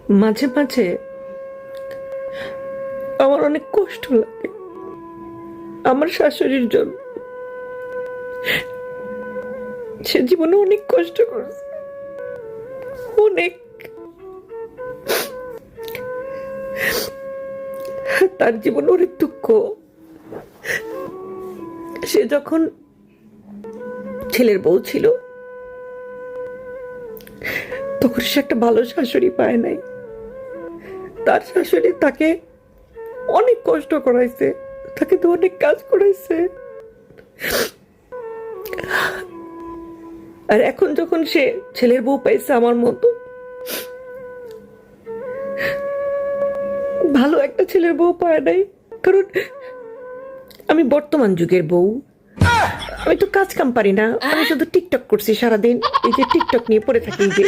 মাঝে মাঝে আমার অনেক কষ্ট লাগে আমার শাশুড়ির জন্য। সে জীবনে অনেক কষ্ট করেছে, অনেক। তার জীবনে অনেক দুঃখ। সে যখন ছেলের বউ ছিল তখন সে একটা ভালো শাশুড়ি পায় নাই। তার শাশুড়ি তাকে অনেক কষ্ট করাইছে, তাকে তো অনেক কাজ করাইছে। আর এখন যখন সে ছেলের বউ পাইছে আমার মতো ভালো একটা ছেলের বউ পায় নাই, কারণ আমি বর্তমান যুগের বউ। আমি তো কাজ কাম পারি না, আমি শুধু টিকটক করছি সারাদিন। এই যে টিকটক নিয়ে পড়ে থাকি, এই যে